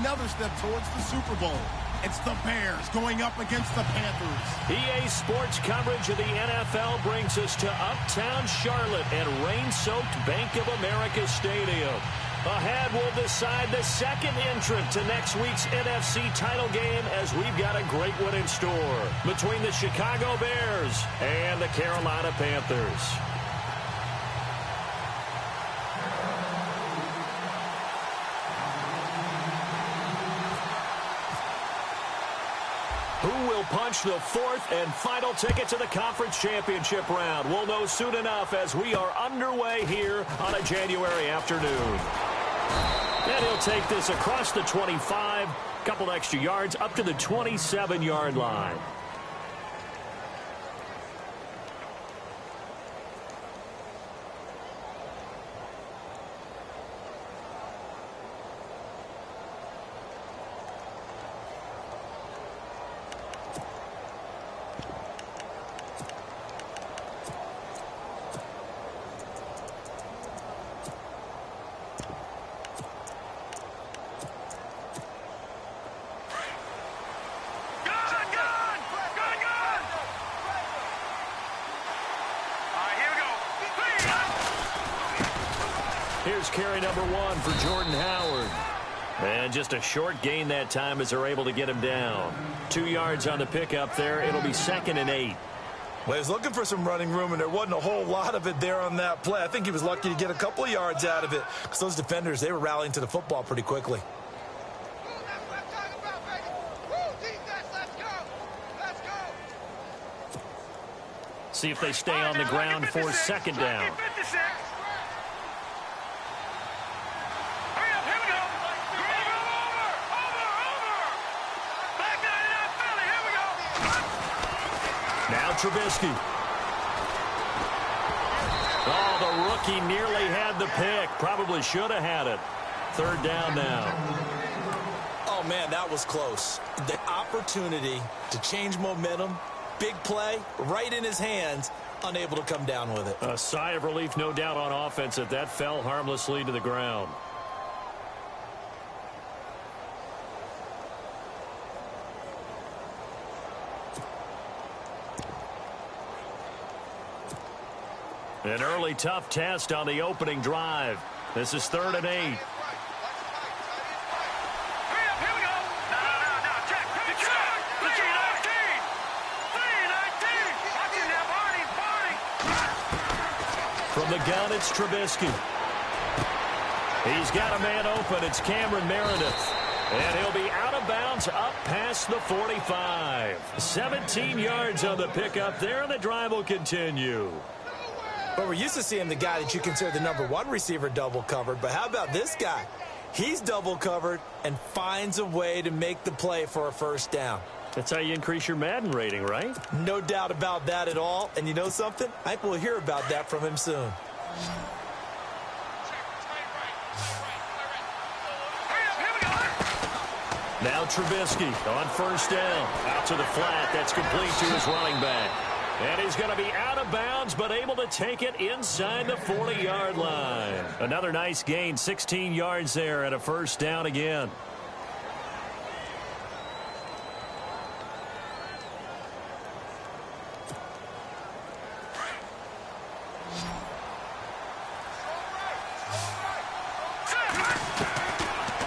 another step towards the Super Bowl. It's the Bears going up against the Panthers. EA Sports coverage of the NFL brings us to Uptown Charlotte at rain-soaked Bank of America Stadium. Ahead, we'll decide the second entrant to next week's NFC title game as we've got a great one in store between the Chicago Bears and the Carolina Panthers. Who will punch the fourth and final ticket to the conference championship round? We'll know soon enough as we are underway here on a January afternoon. And he'll take this across the 25, couple extra yards up to the 27-yard line. Here's carry number 1 for Jordan Howard. And just a short gain that time as they're able to get him down. 2 yards on the pickup there. It'll be 2nd and 8. Well, he was looking for some running room, and there wasn't a whole lot of it there on that play. I think he was lucky to get a couple of yards out of it because those defenders, they were rallying to the football pretty quickly. See if they stay on the ground for 2nd down. Now Trubisky. Oh, the rookie nearly had the pick. Probably should have had it. 3rd down now. Oh, man, that was close. The opportunity to change momentum, big play, right in his hands, unable to come down with it. A sigh of relief, no doubt, on offense that fell harmlessly to the ground. An early tough test on the opening drive. This is 3rd and 8. From the gun, it's Trubisky. He's got a man open. It's Cameron Meredith. And he'll be out of bounds up past the 45. 17 yards on the pickup there, and the drive will continue. But we're used to seeing the guy that you consider the number 1 receiver double covered. But how about this guy? He's double covered and finds a way to make the play for a 1st down. That's how you increase your Madden rating, right? No doubt about that at all. And you know something? I think we'll hear about that from him soon. Now Trubisky on 1st down. Out to the flat. That's complete to his running back. And he's going to be out of bounds, but able to take it inside the 40-yard line. Another nice gain, 16 yards there, and a 1st down again.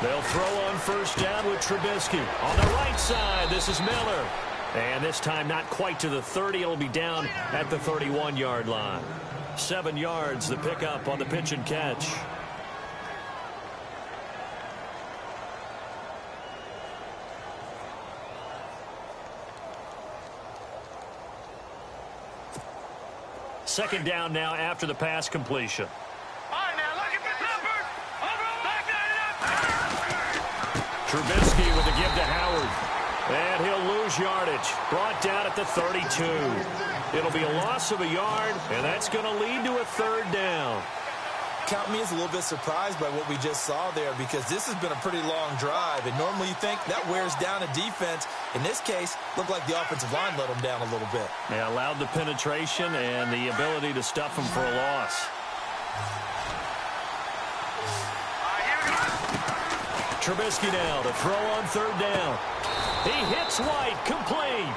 They'll throw on 1st down with Trubisky. On the right side, this is Miller. And this time not quite to the 30. It'll be down at the 31-yard line. 7 yards, the pickup on the pitch and catch. Second down now after the pass completion. Trubisky with the give to Howard. And he'll lose yardage. Brought down at the 32. It'll be a loss of a yard, and that's going to lead to a 3rd down. Count me as a little bit surprised by what we just saw there because this has been a pretty long drive. And normally you think that wears down a defense. In this case, looked like the offensive line let them down a little bit. Yeah, allowed the penetration and the ability to stuff them for a loss. Trubisky now to throw on third down. He hits White, complete.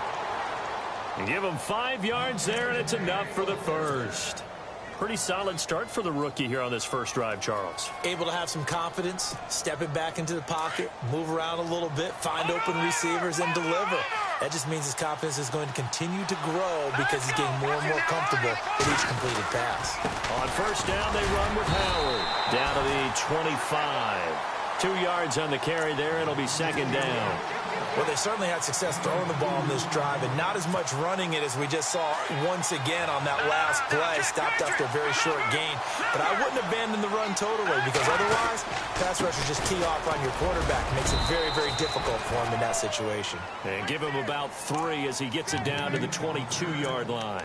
And give him 5 yards there, and it's enough for the first. Pretty solid start for the rookie here on this first drive, Charles. Able to have some confidence, stepping back into the pocket, move around a little bit, find open receivers, and deliver. That just means his confidence is going to continue to grow because he's getting more and more comfortable with each completed pass. On first down, they run with Howard. Down to the 25. 2 yards on the carry there. It'll be second down. Well, they certainly had success throwing the ball in this drive, and not as much running it as we just saw once again on that last play. Stopped after a very short gain. But I wouldn't abandon the run totally, because otherwise, pass rushers just tee off on your quarterback. It makes it very, very difficult for him in that situation. And give him about 3 as he gets it down to the 22-yard line.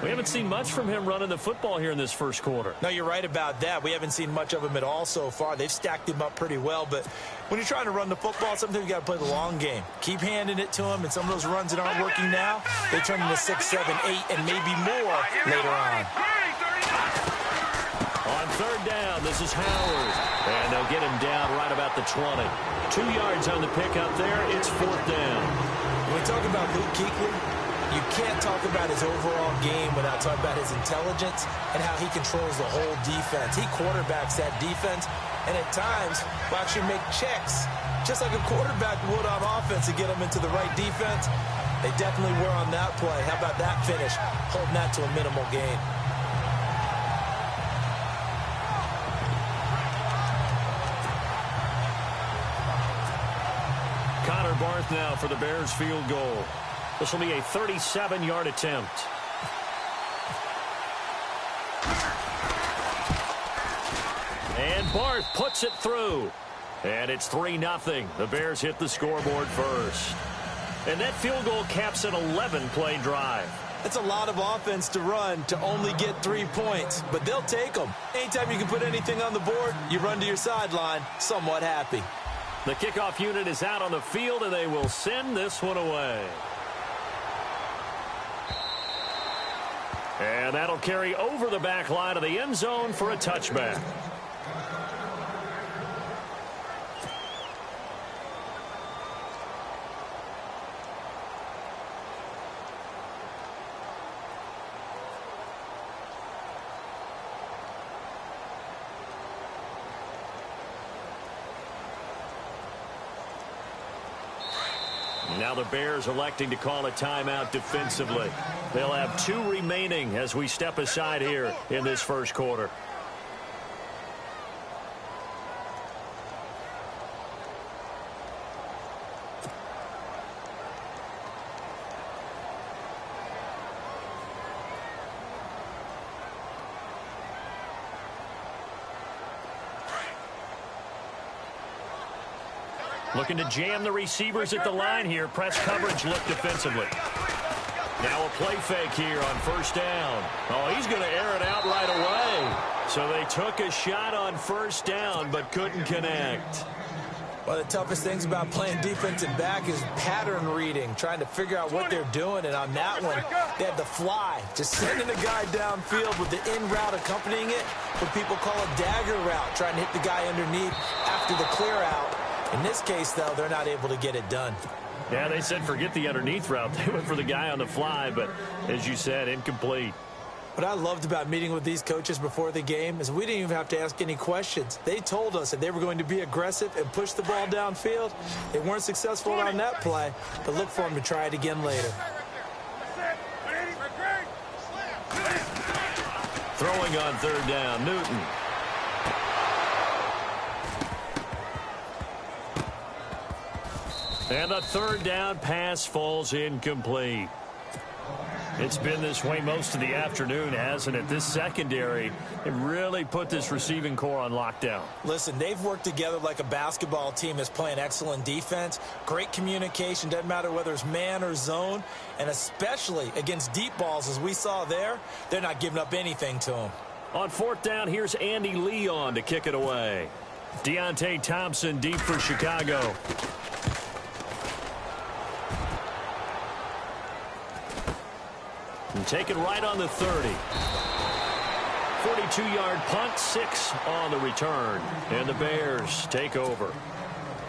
We haven't seen much from him running the football here in this first quarter. No, you're right about that. We haven't seen much of him at all so far. They've stacked him up pretty well, but when you're trying to run the football, sometimes you got to play the long game. Keep handing it to him, and some of those runs that aren't working now, they turn into 6, 7, 8, and maybe more later on. On third down, this is Howard, and they'll get him down right about the 20. 2 yards on the pickup there. It's fourth down. When we talk about Luke Kuechly, you can't talk about his overall game without talking about his intelligence and how he controls the whole defense. He quarterbacks that defense, and at times will actually make checks, just like a quarterback would on offense to get them into the right defense. They definitely were on that play. How about that finish? Holding that to a minimal gain. Connor Barth now for the Bears field goal. This will be a 37-yard attempt. And Barth puts it through. And it's 3-0. The Bears hit the scoreboard first. And that field goal caps an 11-play drive. That's a lot of offense to run to only get 3 points, but they'll take them. Anytime you can put anything on the board, you run to your sideline somewhat happy. The kickoff unit is out on the field, and they will send this one away. And that'll carry over the back line of the end zone for a touchback. Now the Bears electing to call a timeout defensively. They'll have 2 remaining as we step aside here in this first quarter. Looking to jam the receivers at the line here. Press coverage look defensively. Now a play fake here on first down. Oh, he's going to air it out right away. So they took a shot on first down but couldn't connect. One of the toughest things about playing defensive back is pattern reading, trying to figure out what they're doing. And on that one, they had the fly, just sending the guy downfield with the in route accompanying it, what people call a dagger route, trying to hit the guy underneath after the clear out. In this case, though, they're not able to get it done. Yeah, they said forget the underneath route. They went for the guy on the fly, but as you said, incomplete. What I loved about meeting with these coaches before the game is we didn't even have to ask any questions. They told us that they were going to be aggressive and push the ball downfield. They weren't successful on that play, but look for them to try it again later. Throwing on third down, Newton. And the third down pass falls incomplete. It's been this way most of the afternoon, hasn't it? This secondary, it really put this receiving core on lockdown. Listen, they've worked together like a basketball team that's playing excellent defense. Great communication, doesn't matter whether it's man or zone. And especially against deep balls, as we saw there, they're not giving up anything to them. On fourth down, here's Andy Leon to kick it away. Deontay Thompson deep for Chicago. And taken right on the 30. 42-yard punt, 6 on the return. And the Bears take over.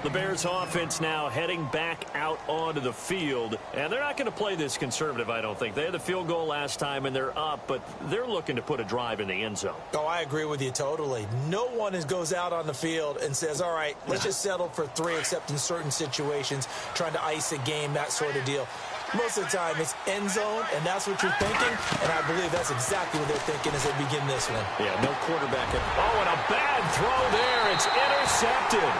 The Bears offense now heading back out onto the field, and they're not going to play this conservative, I don't think. They had the field goal last time, and they're up, but they're looking to put a drive in the end zone. Oh, I agree with you totally. No one goes out on the field and says, all right, let's just settle for 3, except in certain situations, trying to ice a game, that sort of deal. Most of the time, it's end zone, and that's what you're thinking, and I believe that's exactly what they're thinking as they begin this one. Yeah, no quarterback. Oh, and a bad throw there. It's intercepted.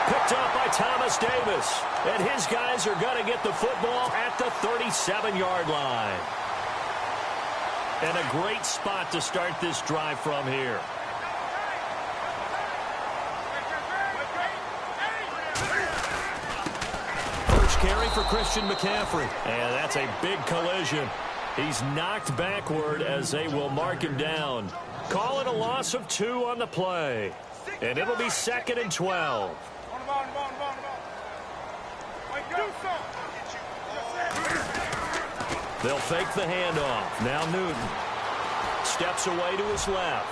Picked up by Thomas Davis. And his guys are going to get the football at the 37-yard line. And a great spot to start this drive from here. First carry for Christian McCaffrey. And that's a big collision. He's knocked backward as they will mark him down. Call it a loss of 2 on the play. And it'll be 2nd and 12. They'll fake the handoff. Now Newton steps away to his left.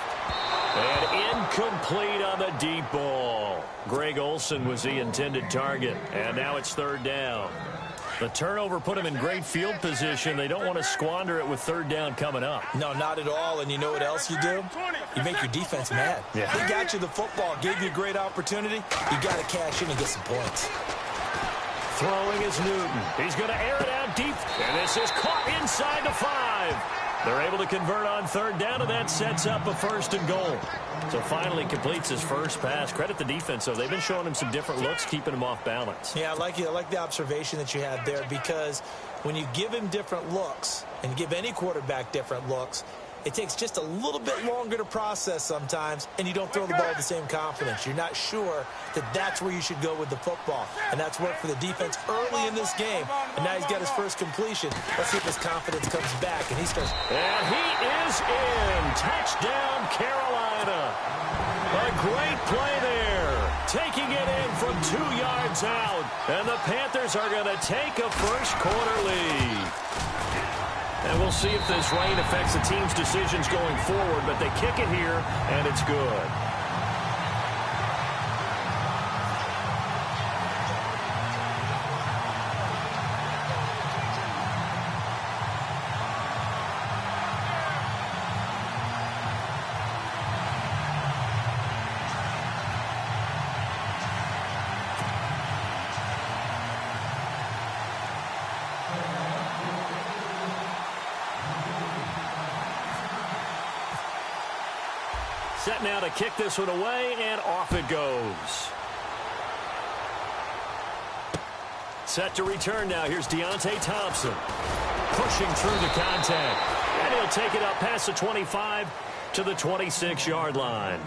And incomplete on the deep ball. Greg Olsen was the intended target. And now it's 3rd down. The turnover put him in great field position. They don't want to squander it with 3rd down coming up. No, not at all. And you know what else you do? You make your defense mad. Yeah. They got you the football, gave you a great opportunity. You got to cash in and get some points. Throwing is Newton. He's going to air it out deep. And this is caught inside the 5. They're able to convert on 3rd down, and that sets up a 1st and goal. So finally completes his first pass. Credit the defense, though. They've been showing him some different looks, keeping him off balance. Yeah, I like the observation that you had there, because when you give him different looks and give any quarterback different looks, it takes just a little bit longer to process sometimes, and you don't throw the ball with the same confidence. You're not sure that that's where you should go with the football, and that's worked for the defense early in this game, and now he's got his first completion. Let's see if his confidence comes back, and he starts. And he is in. Touchdown, Carolina. A great play there. Taking it in from 2 yards out, and the Panthers are going to take a first-quarter lead. And we'll see if this rain affects the team's decisions going forward, but they kick it here, and it's good. Set now to kick this one away, and off it goes. Set to return now. Here's Deontay Thompson pushing through the contact. And he'll take it up past the 25 to the 26-yard line.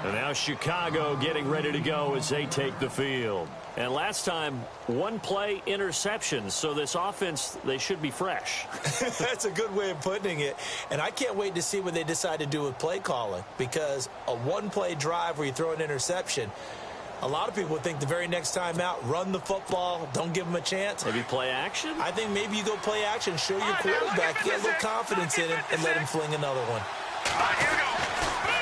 And now Chicago getting ready to go as they take the field. And last time, 1 play interception. So this offense, they should be fresh. That's a good way of putting it. And I can't wait to see what they decide to do with play calling, because a 1-play drive where you throw an interception, a lot of people would think the very next time out, run the football, don't give them a chance. Maybe play action? I think maybe you go play action, show your quarterback, get a little confidence in him, and let him fling another one.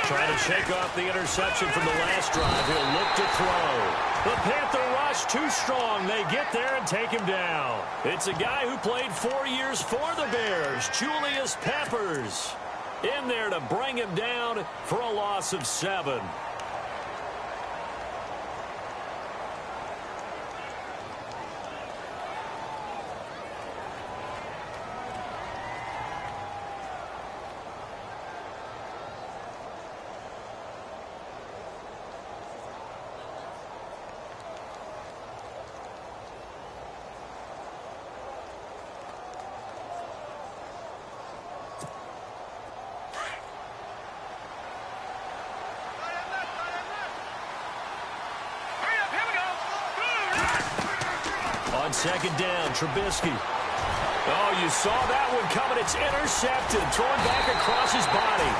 Trying to shake off the interception from the last drive. He'll look to throw. The Panther rush too strong. They get there and take him down. It's a guy who played 4 years for the Bears, Julius Peppers, in there to bring him down for a loss of 7. On 2nd down, Trubisky. Oh, you saw that one coming. It's intercepted. Thrown back across his body.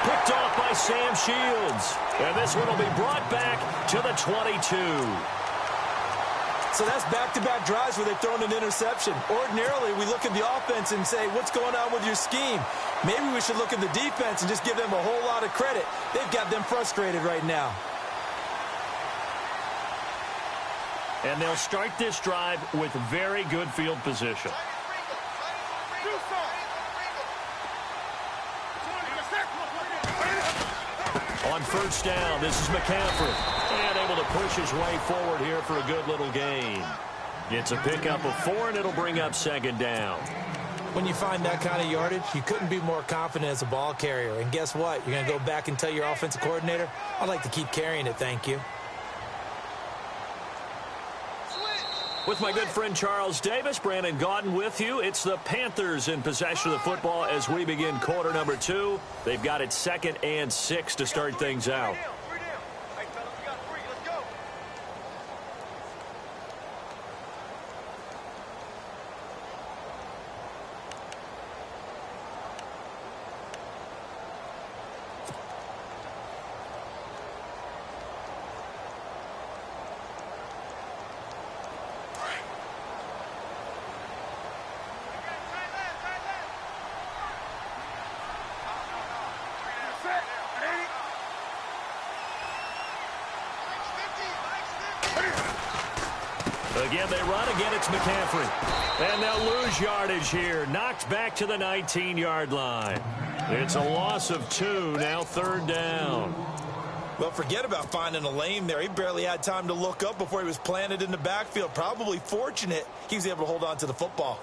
Picked off by Sam Shields. And this one will be brought back to the 22. So that's back-to-back drives where they've thrown an interception. Ordinarily, we look at the offense and say, what's going on with your scheme? Maybe we should look at the defense and just give them a whole lot of credit. They've got them frustrated right now. And they'll start this drive with very good field position. On first down, this is McCaffrey. And able to push his way forward here for a good little gain. It's a pickup of 4, and it'll bring up second down. When you find that kind of yardage, you couldn't be more confident as a ball carrier. And guess what? You're going to go back and tell your offensive coordinator, I'd like to keep carrying it, thank you. With my good friend Charles Davis, Brandon Gaudin with you. It's the Panthers in possession of the football as we begin quarter number 2. They've got it 2nd and 6 to start things out. Again, they run. Again, it's McCaffrey. And they'll lose yardage here. Knocked back to the 19-yard line. It's a loss of 2. Now 3rd down. Well, forget about finding a lane there. He barely had time to look up before he was planted in the backfield. Probably fortunate he was able to hold on to the football.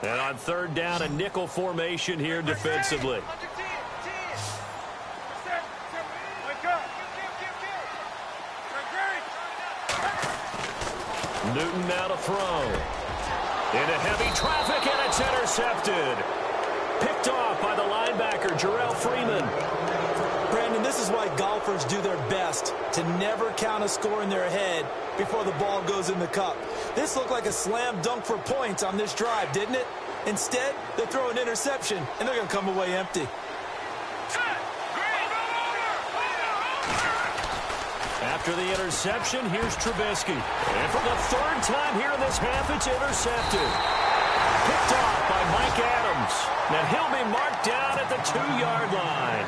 And on 3rd down, a nickel formation here defensively. Newton now to throw. Into heavy traffic, and it's intercepted. Picked off by the linebacker, Jarrell Freeman. Brandon, this is why golfers do their best to never count a score in their head before the ball goes in the cup. This looked like a slam dunk for points on this drive, didn't it? Instead, they throw an interception, and they're going to come away empty. After the interception, here's Trubisky. And for the 3rd time here in this half, it's intercepted. Picked off by Mike Adams. Now he'll be marked down at the 2-yard line.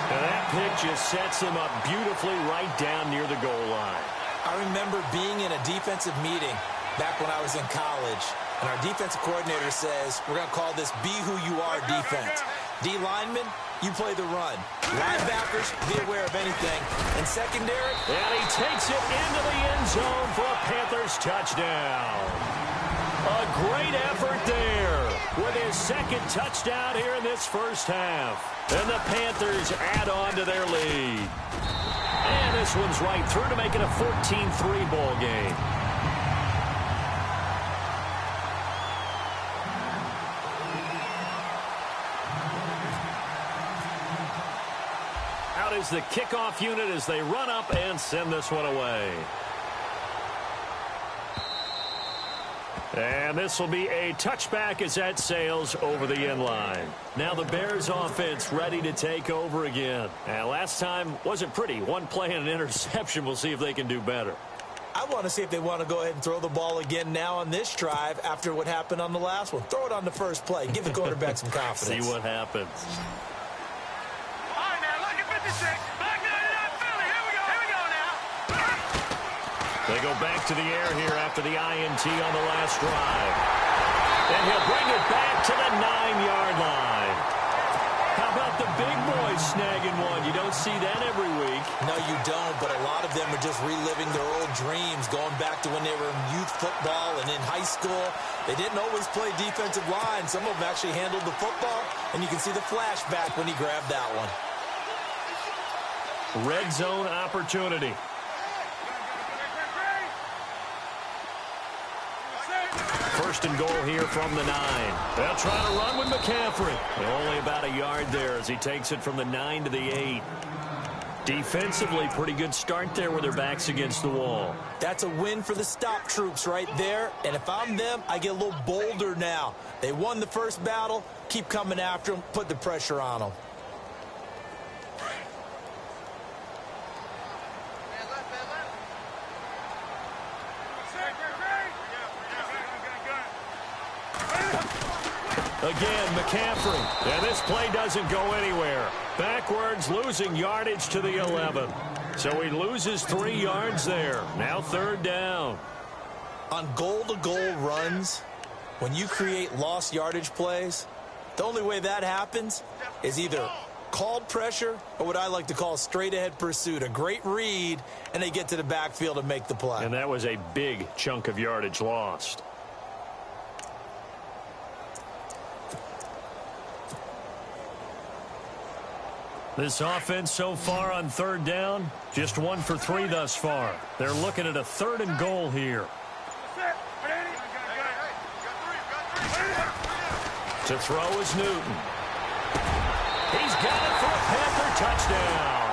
And that pick just sets him up beautifully right down near the goal line. I remember being in a defensive meeting back when I was in college, and our defensive coordinator says, we're going to call this Be Who You Are defense. D linemen, you play the run. Linebackers, be aware of anything. And secondary. And he takes it into the end zone for a Panthers touchdown. A great effort there with his 2nd touchdown here in this first half. And the Panthers add on to their lead. And this one's right through to make it a 14-3 ball game. Is the kickoff unit as they run up and send this one away. And this will be a touchback as that sails over the end line. Now the Bears offense ready to take over again. And last time wasn't pretty. One play and an interception. We'll see if they can do better. I want to see if they want to go ahead and throw the ball again now on this drive after what happened on the last one. Throw it on the first play. Give the quarterback some confidence. See what happens. They go back to the air here after the INT on the last drive. And he'll bring it back to the 9-yard line. How about the big boys snagging one? You don't see that every week. No, you don't, but a lot of them are just reliving their old dreams, going back to when they were in youth football and in high school. They didn't always play defensive line. Some of them actually handled the football, and you can see the flashback when he grabbed that one. Red zone opportunity. First and goal here from the 9. They'll try to run with McCaffrey. Only about a yard there as he takes it from the 9 to the 8. Defensively, pretty good start there with their backs against the wall. That's a win for the stop troops right there. And if I'm them, I get a little bolder now. They won the first battle. Keep coming after them. Put the pressure on them. Again, McCaffrey. And this play doesn't go anywhere. Backwards, losing yardage to the 11. So he loses 3 yards there. Now 3rd down. On goal-to-goal runs, when you create lost yardage plays, the only way that happens is either called pressure or what I like to call straight-ahead pursuit. A great read, and they get to the backfield and make the play. And that was a big chunk of yardage lost. This offense so far on 3rd down, just 1 for 3 thus far. They're looking at a 3rd and goal here. To throw is Newton. He's got it for a Panther touchdown.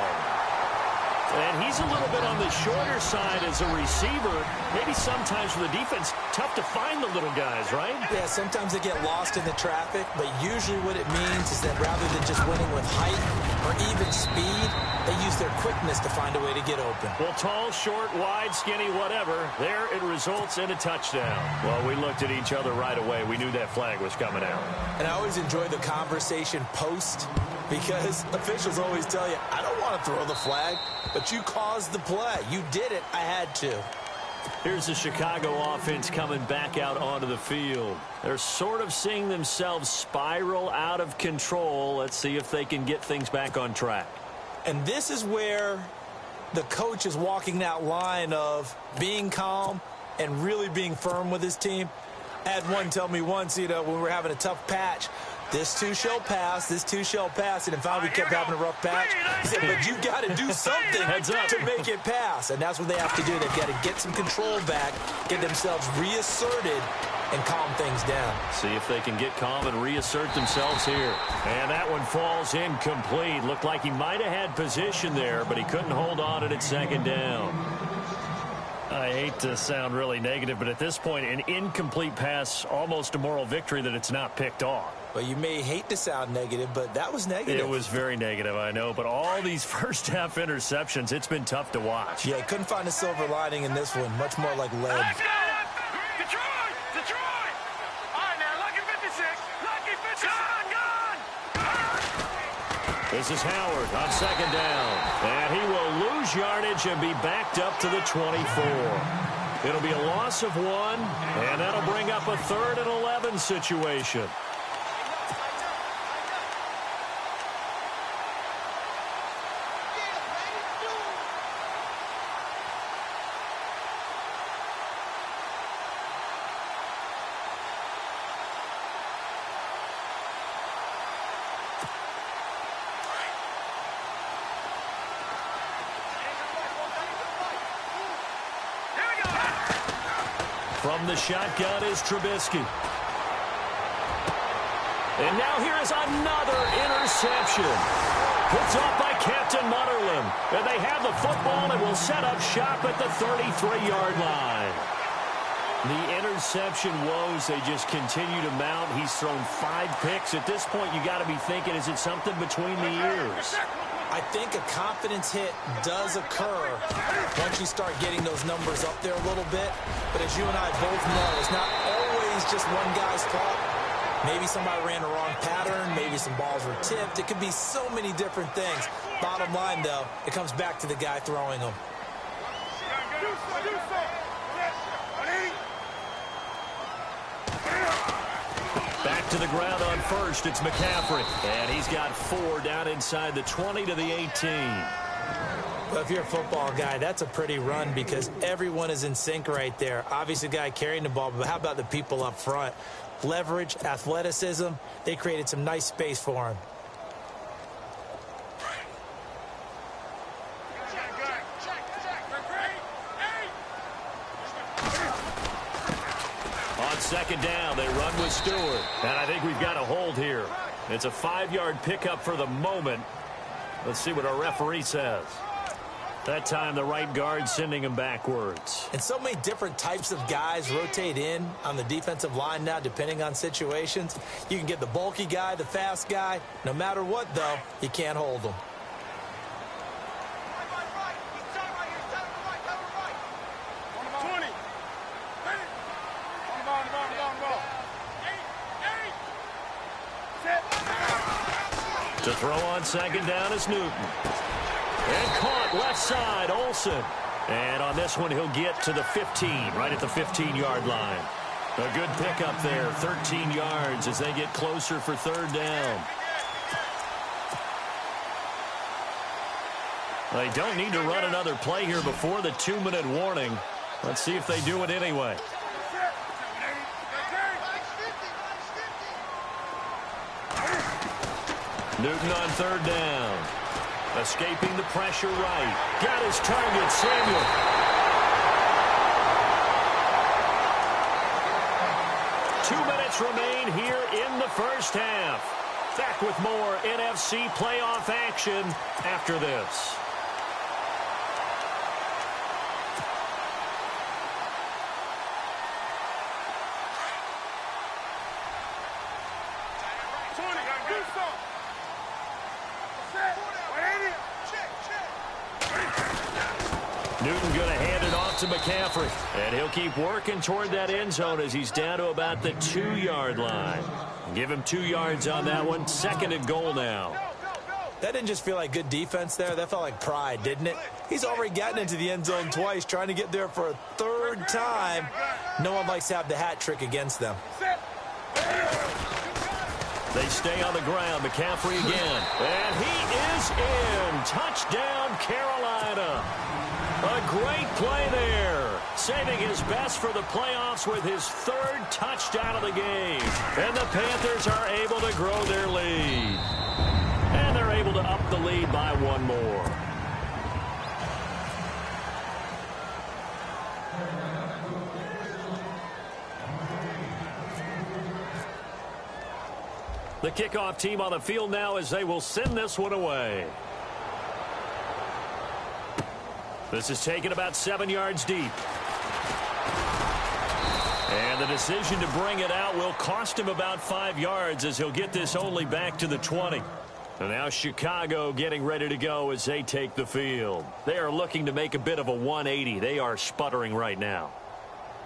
And he's a little bit on the shorter side as a receiver. Maybe sometimes for the defense, tough to find the little guys, right? Yeah, sometimes they get lost in the traffic, but usually what it means is that rather than just winning with height or even speed, they use their quickness to find a way to get open. Well, tall, short, wide, skinny, whatever, there it results in a touchdown. Well, we looked at each other right away. We knew that flag was coming out. And I always enjoy the conversation post because officials always tell you, I don't want to throw the flag, but you caused the play. You did it. I had to. Here's the Chicago offense coming back out onto the field. They're sort of seeing themselves spiral out of control. Let's see if they can get things back on track. And this is where the coach is walking that line of being calm and really being firm with his team. I had one tell me once, when we were having a tough patch, this too shall pass, this too shall pass. And in fact, we kept having a rough patch. He said, but you've got to do something to make it pass. And that's what they have to do. They've got to get some control back, get themselves reasserted, and calm things down. See if they can get calm and reassert themselves here. And that one falls incomplete. Looked like he might have had position there, but he couldn't hold on at 2nd down. I hate to sound really negative, but at this point, an incomplete pass, almost a moral victory that it's not picked off. Well, you may hate to sound negative, but that was negative. It was very negative, I know. But all these first-half interceptions, it's been tough to watch. Yeah, couldn't find a silver lining in this one. Much more like lead. Detroit! All right, now, lucky 56. Lucky 56. This is Howard on 2nd down. And he will lose yardage and be backed up to the 24. It'll be a loss of 1, and that'll bring up a 3rd and 11 situation. From the shotgun is Trubisky. And now here is another interception. Picked off by Captain Mutterland. And they have the football and will set up shop at the 33-yard line. The interception woes, they just continue to mount. He's thrown 5 picks. At this point, you got to be thinking, is it something between the ears? I think a confidence hit does occur once you start getting those numbers up there a little bit. But as you and I both know, it's not always just one guy's fault. Maybe somebody ran the wrong pattern. Maybe some balls were tipped. It could be so many different things. Bottom line, though, it comes back to the guy throwing them. Back to the ground on first. It's McCaffrey. And he's got 4 down inside the 20 to the 18. Well, if you're a football guy, that's a pretty run because everyone is in sync right there. Obviously, the guy carrying the ball, but how about the people up front? Leverage, athleticism, they created some nice space for him. On 2nd down, they run with Stewart. And I think we've got a hold here. It's a 5-yard pickup for the moment. Let's see what our referee says. That time, the right guard sending him backwards. And so many different types of guys rotate in on the defensive line now, depending on situations. You can get the bulky guy, the fast guy. No matter what, though, you can't hold them. To throw on 2nd down is Newton. And caught left side, Olsen. And on this one, he'll get to the 15, right at the 15-yard line. A good pickup there, 13 yards as they get closer for third down. They don't need to run another play here before the 2-minute warning. Let's see if they do it anyway. Newton on third down. Escaping the pressure right. Got his target, Samuel. Two minutes remain here in the first half. Back with more NFC playoff action after this. Newton going to hand it off to McCaffrey. And he'll keep working toward that end zone as he's down to about the 2-yard line. Give him 2 yards on that one. Second and goal now. That didn't just feel like good defense there. That felt like pride, didn't it? He's already gotten into the end zone twice, trying to get there for a third time. No one likes to have the hat trick against them. They stay on the ground. McCaffrey again. And he is in. Touchdown, Carolina. A great play there. Saving his best for the playoffs with his third touchdown of the game. And the Panthers are able to grow their lead. And they're able to up the lead by one more. The kickoff team on the field now as they will send this one away. This is taken about 7 yards deep. And the decision to bring it out will cost him about 5 yards as he'll get this only back to the 20. And now Chicago getting ready to go as they take the field. They are looking to make a bit of a 180. They are sputtering right now.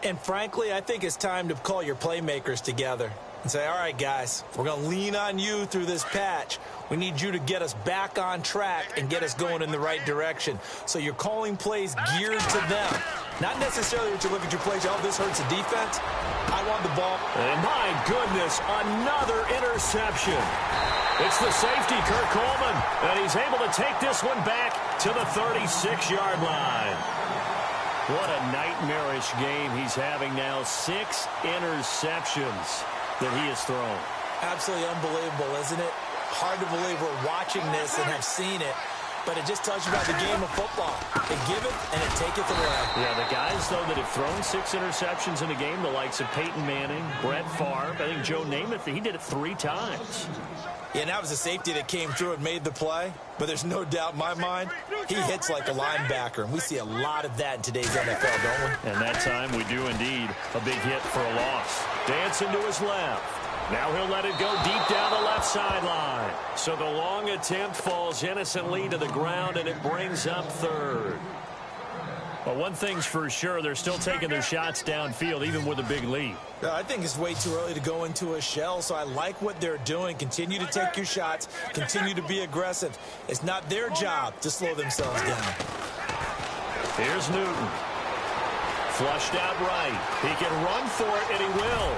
And frankly, I think it's time to call your playmakers together and say, all right, guys, we're going to lean on you through this patch. We need you to get us back on track and get us going in the right direction. So you're calling plays geared to them. Not necessarily that you look at your plays, oh, this hurts the defense. I want the ball. And my goodness, another interception. It's the safety, Kirk Coleman, and he's able to take this one back to the 36-yard line. What a nightmarish game he's having now. 6 interceptions that he has thrown. Absolutely unbelievable, isn't it? Hard to believe we're watching this and have seen it, but it just tells you about the game of football. They give it and it taketh away. Yeah, the guys, though, that have thrown 6 interceptions in a game, the likes of Peyton Manning, Brett Favre, I think Joe Namath, he did it 3 times. Yeah, and that was a safety that came through and made the play, but there's no doubt in my mind, he hits like a linebacker, and we see a lot of that in today's NFL, don't we? And that time we do indeed a big hit for a loss. Dancing to his left. Now he'll let it go deep down the left sideline. So the long attempt falls innocently to the ground, and it brings up third. Well, one thing's for sure, they're still taking their shots downfield, even with a big lead. I think it's way too early to go into a shell, so I like what they're doing. Continue to take your shots. Continue to be aggressive. It's not their job to slow themselves down. Here's Newton. Flushed out right. He can run for it, and he will.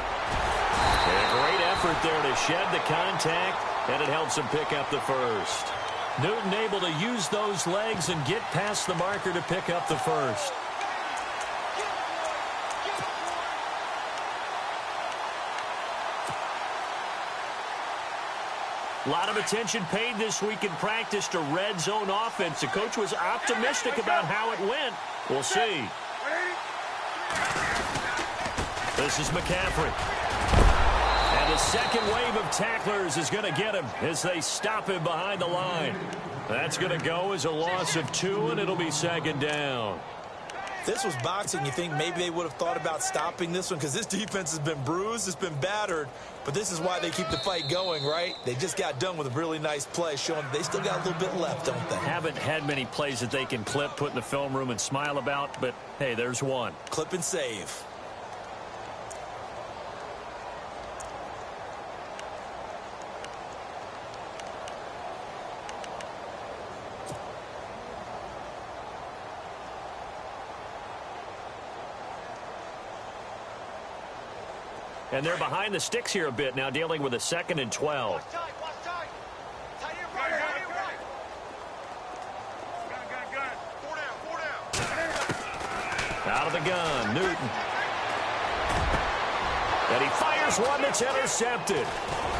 And a great effort there to shed the contact, and it helps him pick up the first. Newton able to use those legs and get past the marker to pick up the first. A lot of attention paid this week in practice to red zone offense. The coach was optimistic about how it went. We'll see. This is McCaffrey. And the second wave of tacklers is going to get him as they stop him behind the line. That's going to go as a loss of 2, and it'll be second down. If this was boxing, you think maybe they would have thought about stopping this one because this defense has been bruised, it's been battered, but this is why they keep the fight going, right? They just got done with a really nice play, showing they still got a little bit left, don't they? Haven't had many plays that they can clip, put in the film room, and smile about, but, hey, there's one. Clip and save. And they're behind the sticks here a bit now, dealing with a 2nd and 12. Out of the gun, Newton. And he fires one that's intercepted.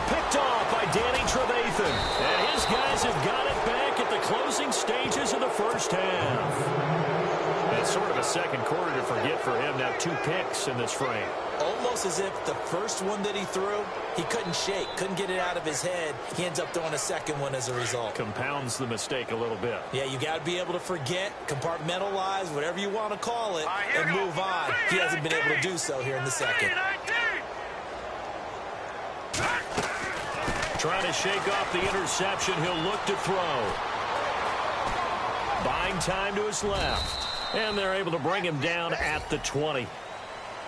Picked off by Danny Trevathan. And his guys have got it back at the closing stages of the first half. It's sort of a second quarter to forget for him. Now 2 picks in this frame. Almost as if the first one that he threw, he couldn't shake, couldn't get it out of his head. He ends up throwing a second one as a result. Compounds the mistake a little bit. Yeah, you got to be able to forget, compartmentalize, whatever you want to call it, and move on. He hasn't been able to do so here in the second. Trying to shake off the interception. He'll look to throw. Buying time to his left. And they're able to bring him down at the 20.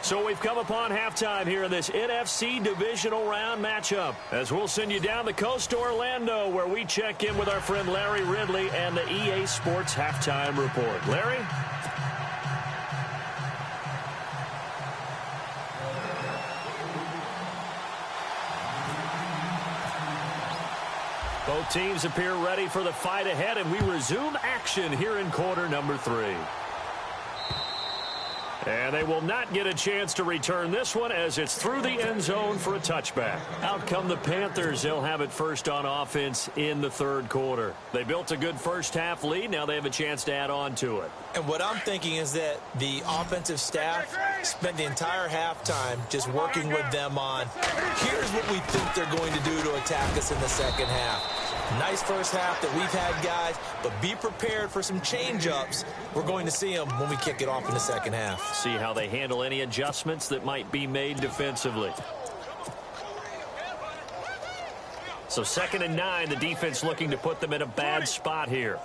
So we've come upon halftime here in this NFC divisional round matchup, as we'll send you down the coast to Orlando, where we check in with our friend Larry Ridley and the EA Sports Halftime Report. Larry? Both teams appear ready for the fight ahead, and we resume action here in quarter number 3. And they will not get a chance to return this one, as it's through the end zone for a touchback. Out come the Panthers. They'll have it first on offense in the third quarter. They built a good first half lead. Now they have a chance to add on to it. And what I'm thinking is that the offensive staff spent the entire halftime just working with them on, here's what we think they're going to do to attack us in the second half. Nice first half that we've had, guys, but be prepared for some change-ups. We're going to see them when we kick it off in the second half. See how they handle any adjustments that might be made defensively. So 2nd and 9, the defense looking to put them in a bad spot here.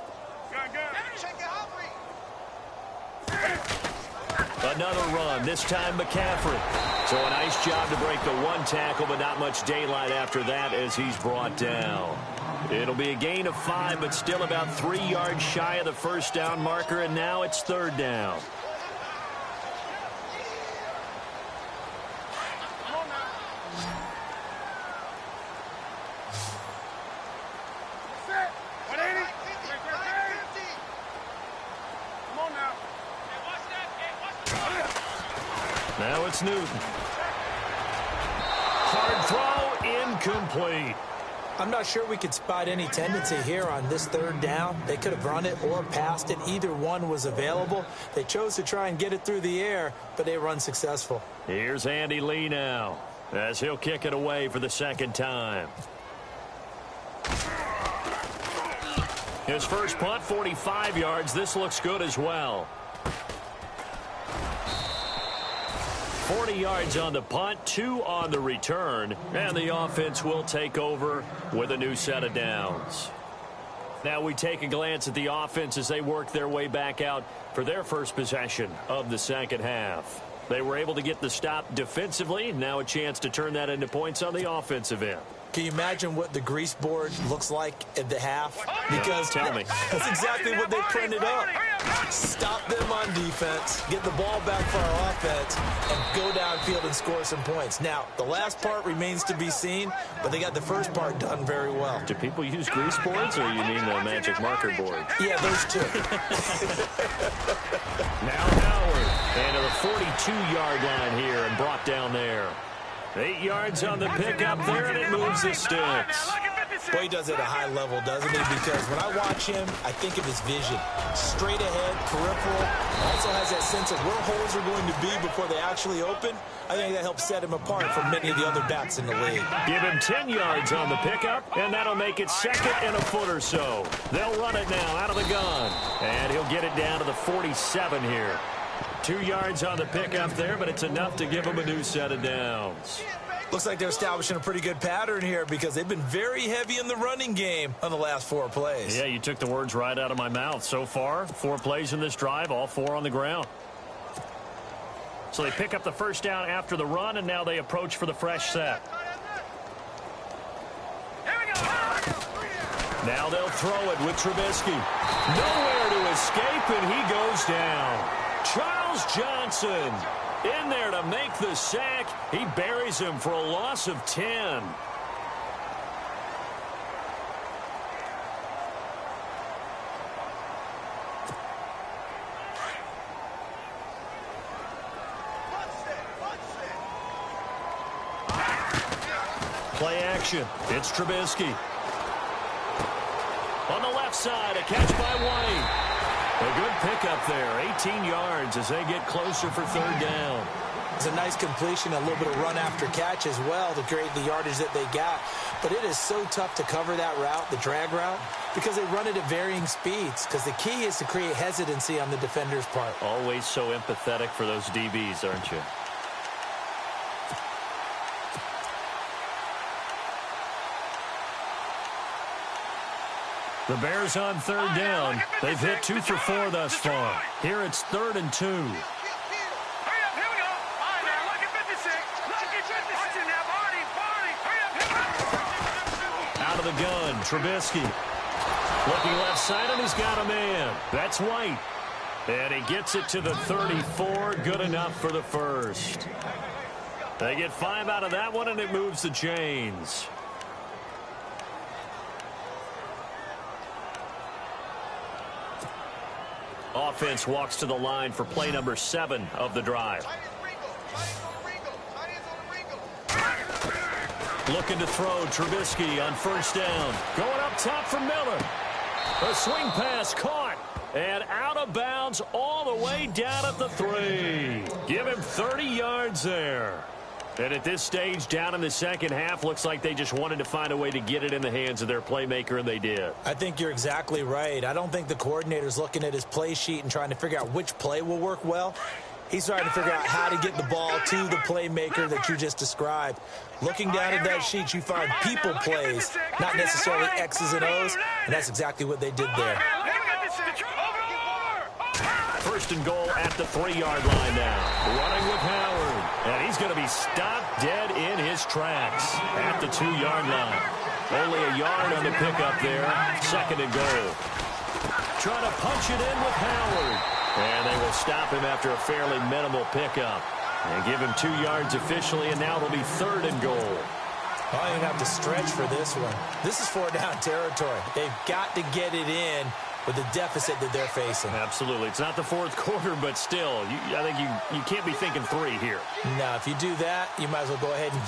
Another run, this time McCaffrey. So a nice job to break the 1 tackle, but not much daylight after that as he's brought down. It'll be a gain of 5, but still about 3 yards shy of the first down marker, and now it's 3rd down. Now it's Newton. Hard throw, incomplete. I'm not sure we could spot any tendency here on this 3rd down. They could have run it or passed it. Either one was available. They chose to try and get it through the air, but they were unsuccessful. Here's Andy Lee now, as he'll kick it away for the 2nd time. His first punt, 45 yards. This looks good as well. 40 yards on the punt, 2 on the return, and the offense will take over with a new set of downs. Now we take a glance at the offense as they work their way back out for their first possession of the second half. They were able to get the stop defensively. Now a chance to turn that into points on the offensive end. Can you imagine what the grease board looks like at the half? Because tell me. That's exactly what they printed up. Stop them on defense, get the ball back for our offense, and go downfield and score some points. Now, the last part remains to be seen, but they got the first part done very well. Do people use grease boards, or you mean the magic marker board? Yeah, those two. Now Howard, and to the 42-yard line here and brought down there. 8 yards on the pickup there, and it moves the sticks. Boy, he does it at a high level, doesn't he? Because when I watch him, I think of his vision. Straight ahead, peripheral. Also has that sense of where holes are going to be before they actually open. I think that helps set him apart from many of the other backs in the league. Give him 10 yards on the pickup, and that'll make it 2nd and a foot or so. They'll run it now out of the gun, and he'll get it down to the 47 here. 2 yards on the pickup there, but it's enough to give them a new set of downs. Looks like they're establishing a pretty good pattern here because they've been very heavy in the running game on the last 4 plays. Yeah, you took the words right out of my mouth. So far, 4 plays in this drive, all 4 on the ground. So they pick up the first down after the run, and now they approach for the fresh set. Now they'll throw it with Trubisky. Nowhere to escape, and he goes down. Charles Johnson In there to make the sack. He buries him for a loss of 10. Play action. It's Trubisky. On the left side, a catch by White. A good pickup there, 18 yards as they get closer for third down. It's a nice completion, a little bit of run after catch as well to create the yardage that they got. But it is so tough to cover that route, the drag route, because they run it at varying speeds. Because the key is to create hesitancy on the defender's part. Always so empathetic for those DBs, aren't you? The Bears on third down. They've hit 2 for 4 thus far. Here it's 3rd and 2. Hurry up, here we go. All right, now, lucky 56. Lucky 56. Watch it now, Barney. Hurry up. Out of the gun, Trubisky. Looking left side, and he's got a man. That's White. And he gets it to the 34. Good enough for the first. They get 5 out of that one, and it moves the chains. Offense walks to the line for play number 7 of the drive. Looking to throw, Trubisky on first down. Going up top for Miller. A swing pass caught. And out of bounds all the way down at the 3. Give him 30 yards there. And at this stage, down in the second half, looks like they just wanted to find a way to get it in the hands of their playmaker, and they did. I think you're exactly right. I don't think the coordinator's looking at his play sheet and trying to figure out which play will work well. He's trying to figure out how to get the ball to the playmaker that you just described. Looking down at that sheet, you find people plays, not necessarily X's and O's, and that's exactly what they did there. First and goal at the 3-yard line now. Running with Howard. And he's going to be stopped dead in his tracks at the 2-yard line. Only a yard on the pickup there. Second and goal. Trying to punch it in with Howard. And they will stop him after a fairly minimal pickup. And give him 2 yards officially, and now it'll be 3rd and goal. Oh, you're going to have to stretch for this one. This is 4-down territory. They've got to get it in with the deficit that they're facing. Absolutely. It's not the fourth quarter, but still, I think you can't be thinking 3 here. No, if you do that, you might as well go ahead and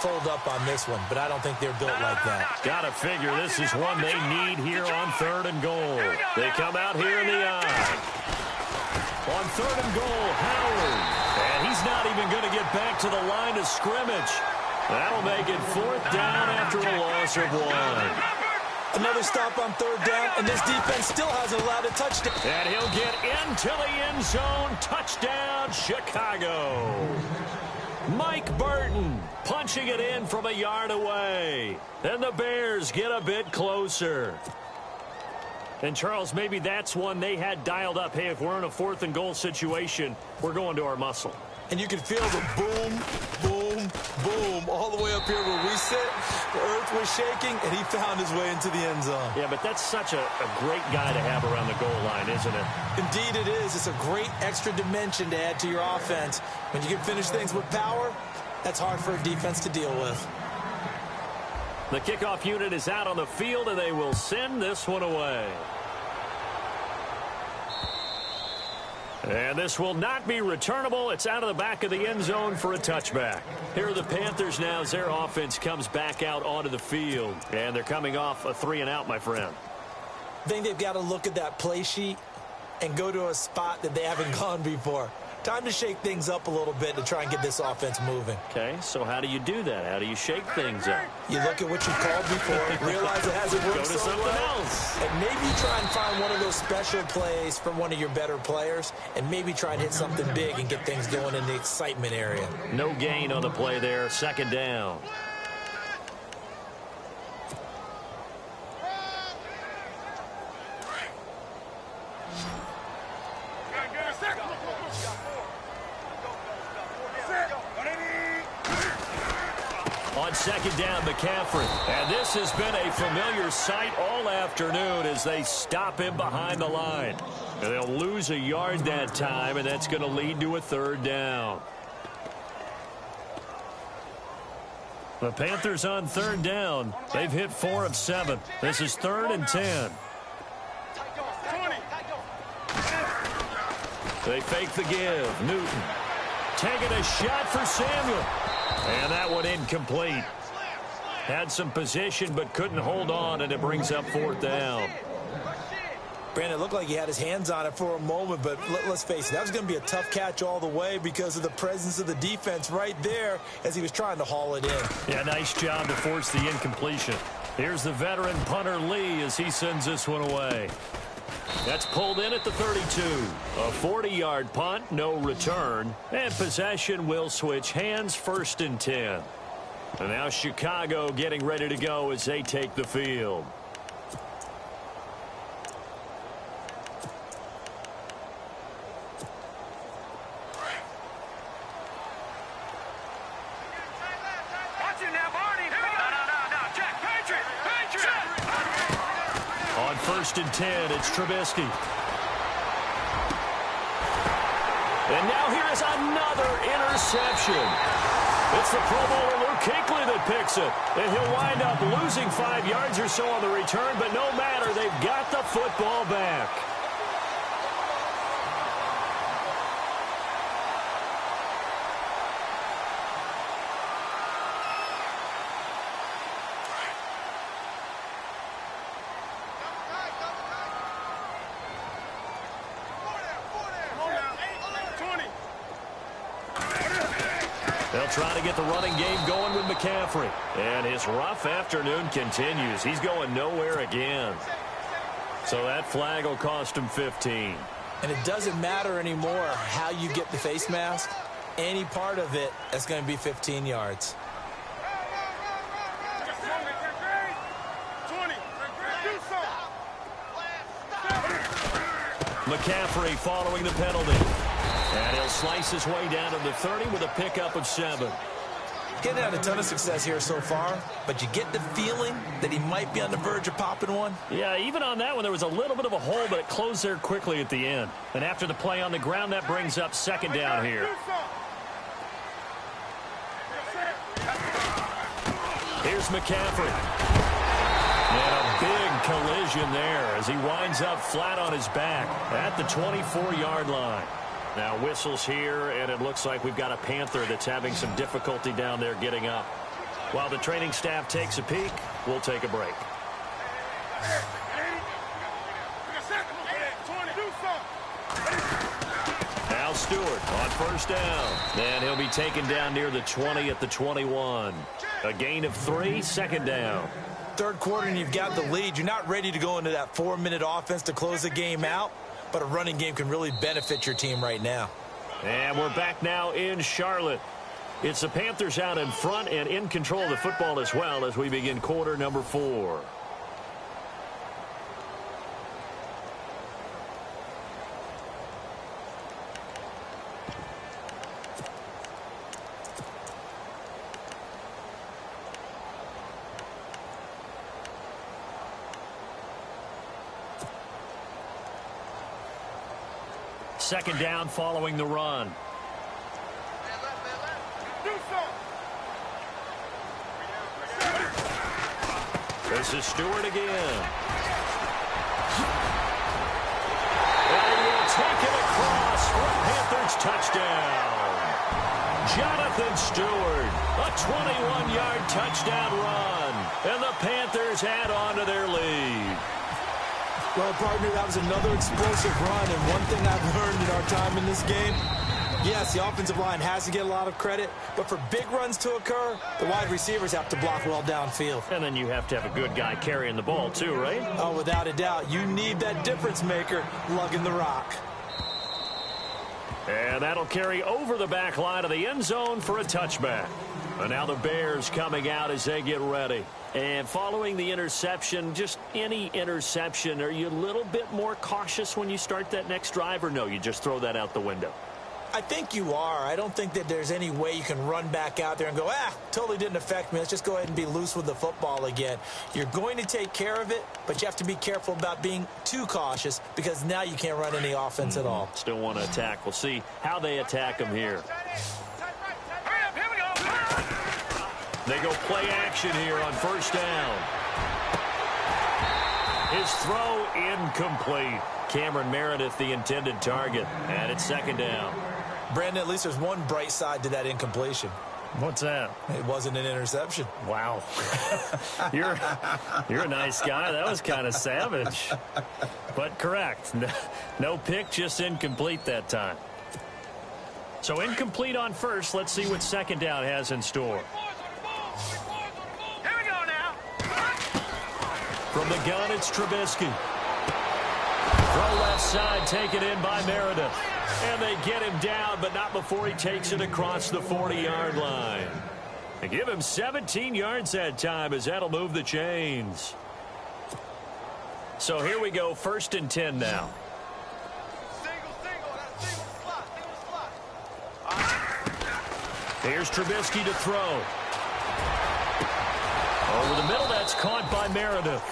fold up on this one, but I don't think they're built like that. Gotta figure this is one they need here on 3rd and goal. They come out here in the eye. On 3rd and goal, Howard. And he's not even going to get back to the line of scrimmage. That'll make it 4th down after a loss of 1. Another stop on 3rd down, and this defense still hasn't allowed a touchdown. And he'll get into the end zone. Touchdown, Chicago. Mike Burton punching it in from a yard away. And the Bears get a bit closer. And, Charles, maybe that's one they had dialed up. Hey, if we're in a 4th and goal situation, we're going to our muscle. And you can feel the boom, boom, boom all the way up here where we sit. The earth was shaking, and he found his way into the end zone. Yeah, but that's such a great guy to have around the goal line, isn't it? Indeed it is. It's a great extra dimension to add to your offense. When you can finish things with power, that's hard for a defense to deal with. The kickoff unit is out on the field, and they will send this one away. And this will not be returnable. It's out of the back of the end zone for a touchback. Here are the Panthers now as their offense comes back out onto the field. And they're coming off a 3-and-out, my friend. I think they've got to look at that play sheet and go to a spot that they haven't gone before. Time to shake things up a little bit to try and get this offense moving. Okay, so how do you do that? How do you shake things up? You look at what you've called before, realize it hasn't worked so well. Go to something else. And maybe try and find one of those special plays from one of your better players, and maybe try and hit something big and get things going in the excitement area. No gain on the play there. 2nd down. On second down, McCaffrey. And this has been a familiar sight all afternoon as they stop him behind the line. And they'll lose a yard that time, and that's going to lead to a third down. The Panthers on third down. They've hit 4 of 7. This is 3rd and 10. They fake the give. Newton taking a shot for Samuel. And that one incomplete. Had some position but couldn't hold on, and it brings up 4th down. Brandon, it looked like he had his hands on it for a moment, but let's face it, that was going to be a tough catch all the way because of the presence of the defense right there as he was trying to haul it in. Yeah, nice job to force the incompletion. Here's the veteran punter Lee as he sends this one away. That's pulled in at the 32. A 40-yard punt, no return. And possession will switch hands, 1st and 10. And now Chicago getting ready to go as they take the field. On 1st and 10, it's Trubisky. And now here is another interception. It's the Pro Bowler Luke Kuechly that picks it. And he'll wind up losing 5 yards or so on the return, but no matter, they've got the football back. They'll try to get the running game going with McCaffrey. And his rough afternoon continues. He's going nowhere again. So that flag will cost him 15. And it doesn't matter anymore how you get the face mask. Any part of it, that's going to be 15 yards. McCaffrey following the penalty. And he'll slice his way down to the 30 with a pickup of 7. Getting had a ton of success here so far, but you get the feeling that he might be on the verge of popping one. Yeah, even on that one, there was a little bit of a hole, but it closed there quickly at the end. And after the play on the ground, that brings up 2nd down here. Here's McCaffrey. And a big collision there as he winds up flat on his back at the 24-yard line. Now whistles here, and it looks like we've got a Panther that's having some difficulty down there getting up. While the training staff takes a peek, we'll take a break. Now Stewart on 1st down. And he'll be taken down near the 20 at the 21. A gain of 3, 2nd down. 3rd quarter and you've got the lead. You're not ready to go into that 4-minute offense to close the game out. But a running game can really benefit your team right now. And we're back now in Charlotte. It's the Panthers out in front and in control of the football as well as we begin quarter number 4. Second down following the run. This is Stewart again. And he will take it across for a Panthers touchdown. Jonathan Stewart, a 21-yard touchdown run. And the Panthers add on to their lead. Well, partner, that was another explosive run, and one thing I've learned in our time in this game, yes, the offensive line has to get a lot of credit, but for big runs to occur, the wide receivers have to block well downfield. And then you have to have a good guy carrying the ball too, right? Oh, without a doubt. You need that difference maker lugging the rock. And that'll carry over the back line of the end zone for a touchback. And now the Bears coming out as they get ready. And following the interception, just any interception, are you a little bit more cautious when you start that next drive, or no, you just throw that out the window? I think you are. I don't think that there's any way you can run back out there and go, totally didn't affect me. Let's just go ahead and be loose with the football again. You're going to take care of it, but you have to be careful about being too cautious because now you can't run any offense at all. Still want to attack. We'll see how they attack him here. They go play action here on first down. His throw incomplete. Cameron Meredith, the intended target, and it's second down. Brandon, at least there's one bright side to that incompletion. What's that? It wasn't an interception. Wow. You're a nice guy. That was kind of savage. But correct. No pick, just incomplete that time. So incomplete on first. Let's see what second down has in store. Here we go now. From the gun, it's Trubisky. Throw left side, taken in by Meredith. And they get him down, but not before he takes it across the 40-yard line. They give him 17 yards that time as that'll move the chains. So here we go, 1st and 10 now. Here's Trubisky to throw. Over the middle, that's caught by Meredith.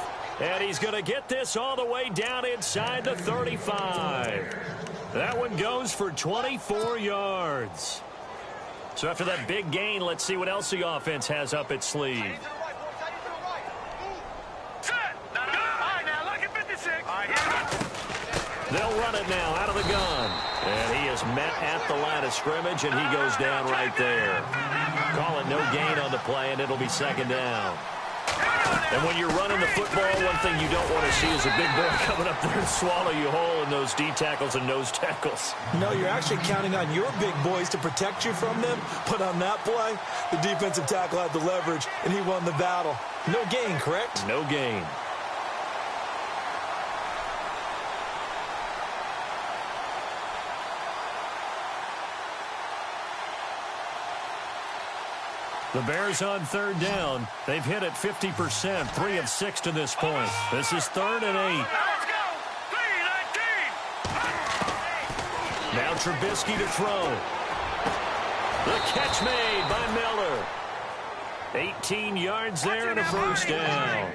And he's going to get this all the way down inside the 35. That one goes for 24 yards. So after that big gain, let's see what else the offense has up its sleeve. They'll run it now out of the gun. And he is met at the line of scrimmage, and he goes down right there. Call it no gain on the play, and it'll be second down. And when you're running the football, one thing you don't want to see is a big boy coming up there and swallow you whole in those D tackles and nose tackles. No, you're actually counting on your big boys to protect you from them. But on that play, the defensive tackle had the leverage, and he won the battle. No gain, correct? No gain. The Bears on third down. They've hit it 50%, 3 of 6 to this point. This is 3rd and 8. Let's go. 3-19. Now Trubisky to throw. The catch made by Miller. 18 yards there and a first down.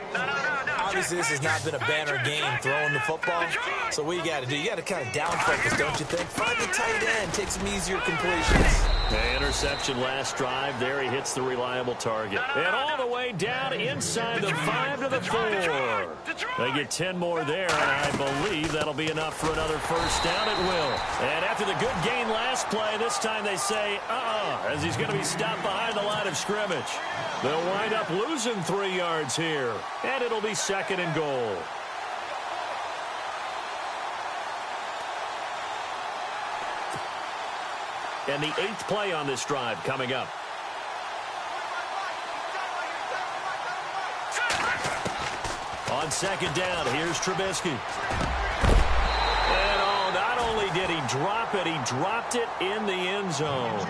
Obviously, this has not been a banner game throwing the football. So what you got to do, you got to kind of down focus, don't you think? Find the tight end, take some easier completions. The interception last drive. There he hits the reliable target. And all the way down inside the 5 to the 4. They get 10 more there, and I believe that'll be enough for another first down. It will. And after the good gain last play, this time they say, as he's going to be stopped behind the line of scrimmage. They'll wind up losing 3 yards here, and it'll be 2nd and goal. And the 8th play on this drive coming up. On second down, here's Trubisky. And not only did he drop it, he dropped it in the end zone.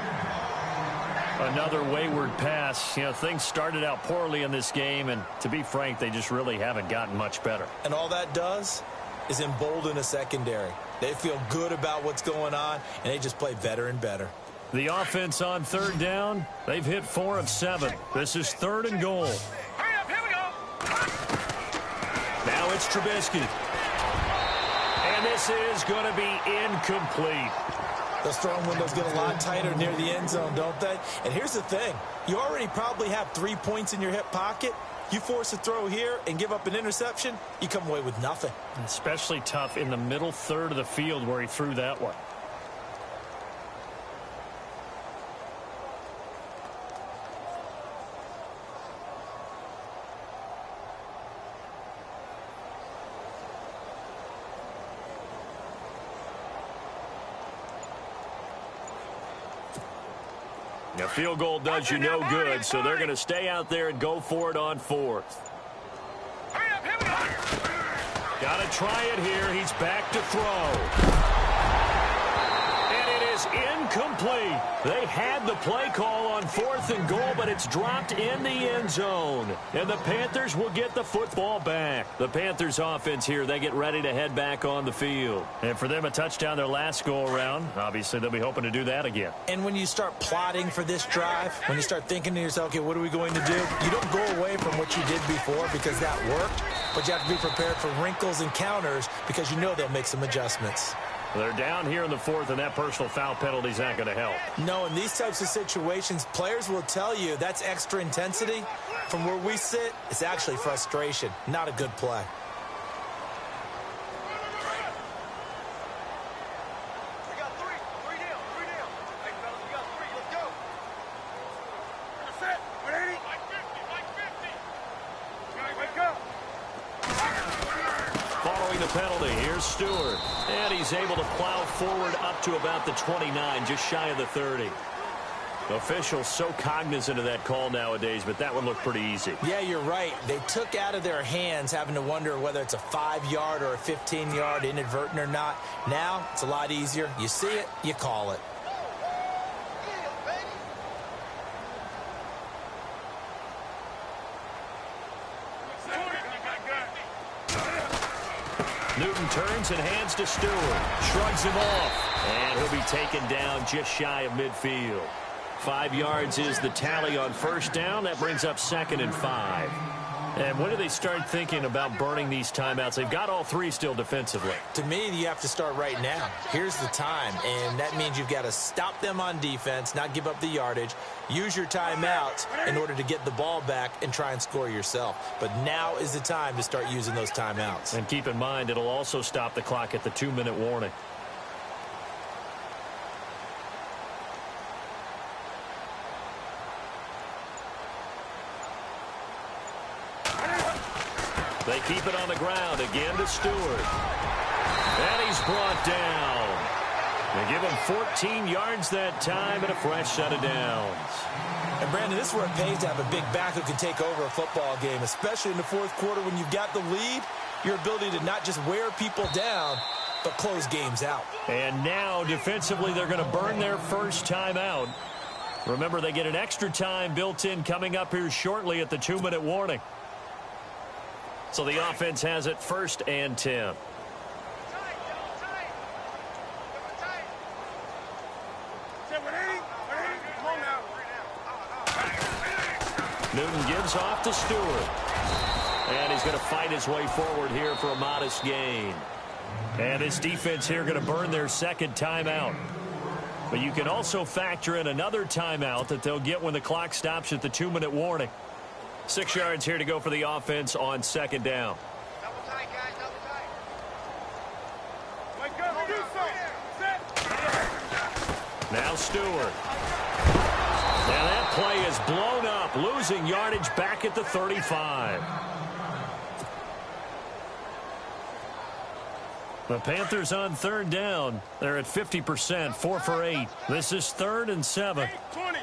Another wayward pass. You know, things started out poorly in this game, and to be frank, they just really haven't gotten much better. And all that does is embolden a secondary. They feel good about what's going on, and they just play better and better. The offense on third down, they've hit 4 of 7. This is 3rd and goal. Hurry up, here we go. Now it's Trubisky. And this is going to be incomplete. Those throwing windows get a lot tighter near the end zone, don't they? And here's the thing. You already probably have 3 points in your hip pocket. You force a throw here and give up an interception, you come away with nothing. Especially tough in the middle third of the field where he threw that one. A field goal does you no good, so they're going to stay out there and go for it on 4th. Hurry up, here we go. Got to try it here. He's back to throw. And it is incomplete. They had the play call on 4th and goal, but it's dropped in the end zone. And the Panthers will get the football back. The Panthers offense here, they get ready to head back on the field. And for them, a touchdown their last go-around. Obviously, they'll be hoping to do that again. And when you start plotting for this drive, when you start thinking to yourself, okay, what are we going to do? You don't go away from what you did before because that worked, but you have to be prepared for wrinkles and counters because you know they'll make some adjustments. They're down here in the 4th, and that personal foul penalty is not going to help. No, in these types of situations, players will tell you that's extra intensity. From where we sit, it's actually frustration, not a good play. We got three. Three down. Hey, fellas, we got three. Let's go. Set. 180. Like 50. Wake up. Following the penalty, here's Stewart. And he's able to plow forward up to about the 29, just shy of the 30. Officials so cognizant of that call nowadays, but that one looked pretty easy. Yeah, you're right. They took out of their hands having to wonder whether it's a 5-yard or a 15-yard inadvertent or not. Now, it's a lot easier. You see it, you call it. Newton turns and hands to Stewart. Shrugs him off. And he'll be taken down just shy of midfield. 5 yards is the tally on first down. That brings up 2nd and 5. And when do they start thinking about burning these timeouts? They've got all 3 still defensively. To me, you have to start right now. Here's the time, and that means you've got to stop them on defense, not give up the yardage, use your timeouts in order to get the ball back and try and score yourself. But now is the time to start using those timeouts. And keep in mind, it'll also stop the clock at the 2-minute warning. They keep it on the ground again to Stewart. And he's brought down. They give him 14 yards that time and a fresh set of downs. And, Brandon, this is where it pays to have a big back who can take over a football game, especially in the 4th quarter when you've got the lead, your ability to not just wear people down, but close games out. And now, defensively, they're going to burn their first timeout. Remember, they get an extra time built in coming up here shortly at the 2-minute warning. So the offense has it 1st and 10. Newton gives off to Stewart. And he's going to fight his way forward here for a modest gain. And this defense here going to burn their 2nd timeout. But you can also factor in another timeout that they'll get when the clock stops at the 2-minute warning. 6 yards here to go for the offense on 2nd down. Double tight, guys. Double tight. Wake up. Do something. Now Stewart. And that play is blown up, losing yardage back at the 35. The Panthers on 3rd down. They're at 50%, 4 for 8. This is 3rd and 7. 20.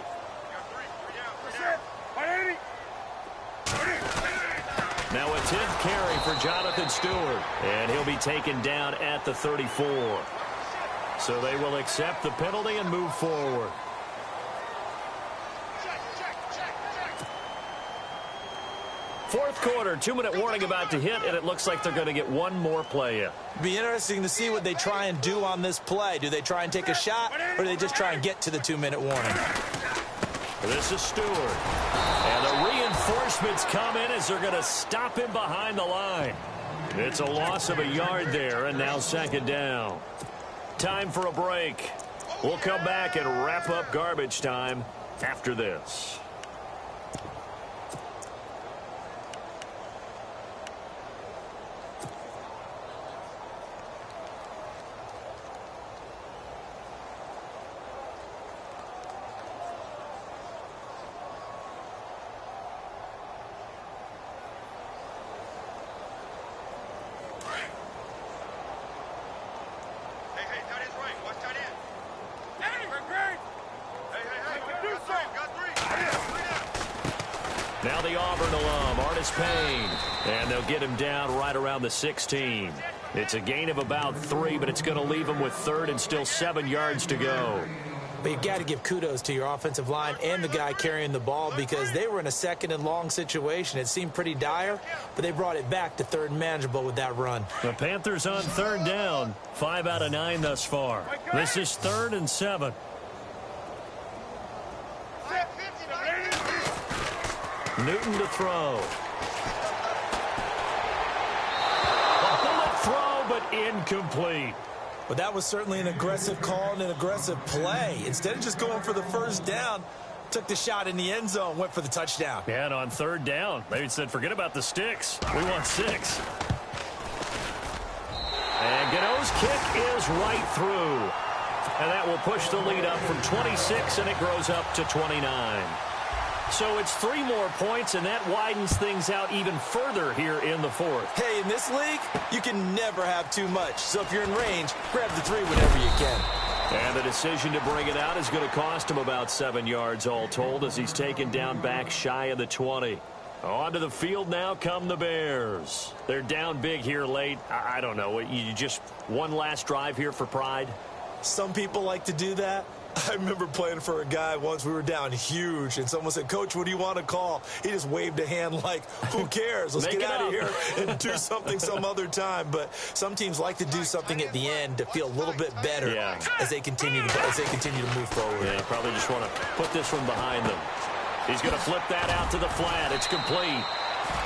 Now a 10th carry for Jonathan Stewart. And he'll be taken down at the 34. So they will accept the penalty and move forward. Fourth quarter, 2-minute warning about to hit, and it looks like they're going to get one more play in. It'll be interesting to see what they try and do on this play. Do they try and take a shot, or do they just try and get to the 2-minute warning? This is Stewart. And the reinforcements come in as they're going to stop him behind the line. It's a loss of a yard there, and now 2nd down. Time for a break. We'll come back and wrap up garbage time after this. Now the Auburn alum, Artis Payne. And they'll get him down right around the 16. It's a gain of about 3, but it's going to leave him with 3rd and still 7 yards to go. But you've got to give kudos to your offensive line and the guy carrying the ball because they were in a second and long situation. It seemed pretty dire, but they brought it back to third and manageable with that run. The Panthers on third down. 5 out of 9 thus far. This is 3rd and 7. Newton to throw. A bullet throw, but incomplete. But that was certainly an aggressive call and an aggressive play. Instead of just going for the first down, took the shot in the end zone, went for the touchdown. Yeah, and on third down, they said, forget about the sticks. We want 6. And Gano's kick is right through. And that will push the lead up from 26, and it grows up to 29. So it's 3 more points, and that widens things out even further here in the 4th. Hey, in this league, you can never have too much. So if you're in range, grab the 3 whenever you can. And the decision to bring it out is going to cost him about 7 yards all told as he's taken down back shy of the 20. Onto the field now come the Bears. They're down big here late. I don't know. You just one last drive here for pride? Some people like to do that. I remember playing for a guy once. We were down huge, and someone said, Coach, what do you want to call? He just waved a hand like, who cares? Let's get out of here and do something some other time. But some teams like to do something at the end to feel a little bit better as they continue to move forward. Yeah, probably just want to put this one behind them. He's going to flip that out to the flat. It's complete.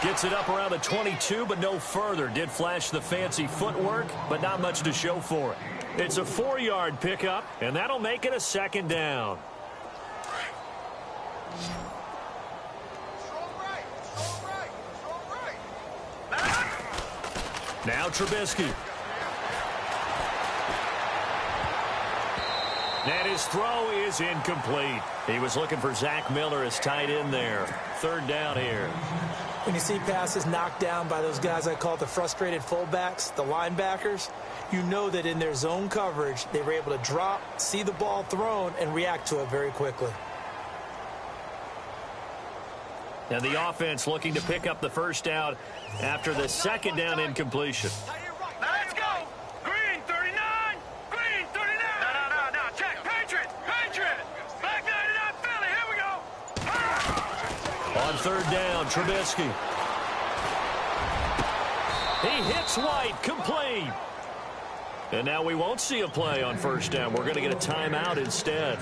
Gets it up around the 22, but no further. Did flash the fancy footwork, but not much to show for it. It's a 4-yard pickup, and that'll make it a 2nd down. Now Trubisky. And his throw is incomplete. He was looking for Zach Miller as tight end there. 3rd down here. When you see passes knocked down by those guys I call the frustrated fullbacks, the linebackers, you know that in their zone coverage, they were able to drop, see the ball thrown, and react to it very quickly. And the offense looking to pick up the first down after the 2nd down incompletion. Let's go! Green 39! Green 39! No, check! Patriot! Back 99 Philly, here we go! On 3rd down, Trubisky. He hits White, complete. And now we won't see a play on 1st down. We're going to get a timeout instead,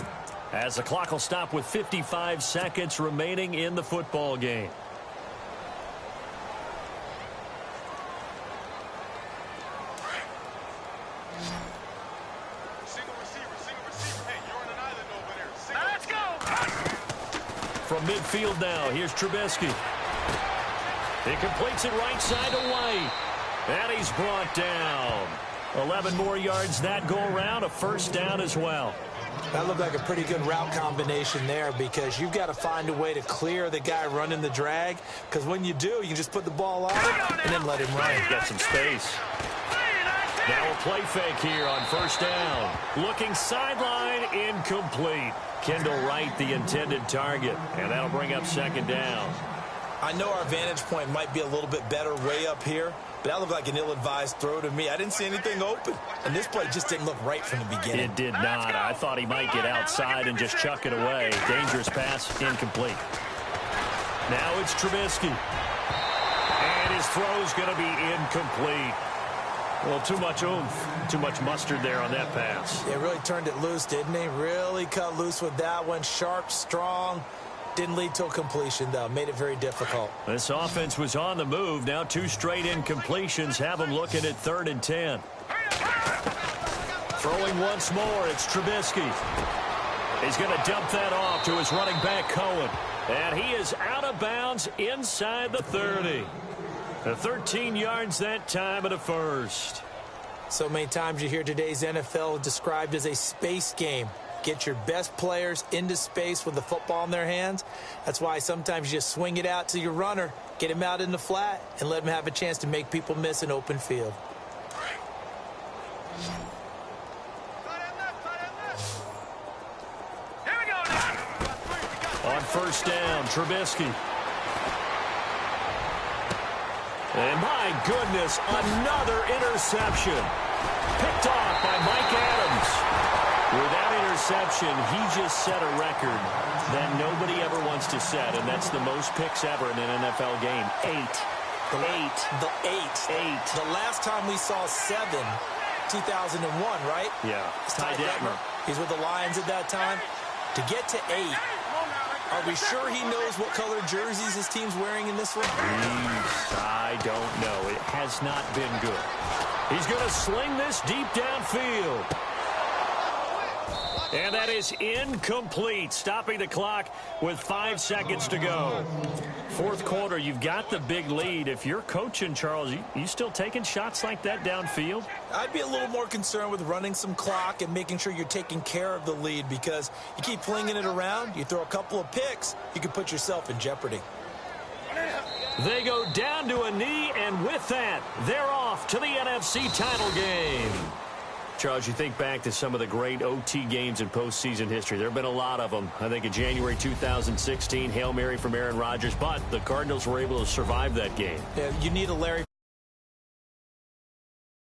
as the clock will stop with 55 seconds remaining in the football game. Single receiver. Hey, you're on an island over there. Let's go! From midfield now, here's Trubisky. He completes it right side to White. And he's brought down. 11 more yards that go around, a 1st down as well. That looked like a pretty good route combination there because you've got to find a way to clear the guy running the drag, because when you do, you can just put the ball on him and then let him run. Got some space. Now a play fake here on 1st down. Looking sideline, incomplete. Kendall Wright, the intended target, and that'll bring up 2nd down. I know our vantage point might be a little bit better way up here, but that looked like an ill-advised throw to me. I didn't see anything open, and this play just didn't look right from the beginning. It did not. I thought he might get outside and just chuck it away. Dangerous pass, incomplete. Now it's Trubisky. And his throw's going to be incomplete. Well, too much oomph, too much mustard there on that pass. They really turned it loose, didn't he? Really cut loose with that one. Sharp, strong. Didn't lead to a completion, though. Made it very difficult. This offense was on the move. Now 2 straight incompletions have them looking at 3rd and 10. Throwing once more, it's Trubisky. He's going to dump that off to his running back, Cohen. And he is out of bounds inside the 30. 13 yards that time at a 1st. So many times you hear today's NFL described as a space game. Get your best players into space with the football in their hands. That's why sometimes you just swing it out to your runner, get him out in the flat, and let him have a chance to make people miss an open field. Here we go now. On 1st down, Trubisky. And my goodness, another interception. Picked off by Mike Adams. With that interception, he just set a record that nobody ever wants to set, and that's the most picks ever in an NFL game. 8. The last time we saw 7, 2001, right? Yeah. Ty Detmer. He's with the Lions at that time. To get to 8, are we sure he knows what color jerseys his team's wearing in this one? I don't know. It has not been good. He's going to sling this deep downfield. And that is incomplete, stopping the clock with 5 seconds to go. Fourth quarter, you've got the big lead. If you're coaching, Charles, you still taking shots like that downfield? I'd be a little more concerned with running some clock and making sure you're taking care of the lead, because you keep flinging it around, you throw a couple of picks, you can put yourself in jeopardy. They go down to a knee, and with that, they're off to the NFC title game. Charles, you think back to some of the great OT games in postseason history. There have been a lot of them. I think in January 2016, Hail Mary from Aaron Rodgers, but the Cardinals were able to survive that game. Yeah, you need a Larry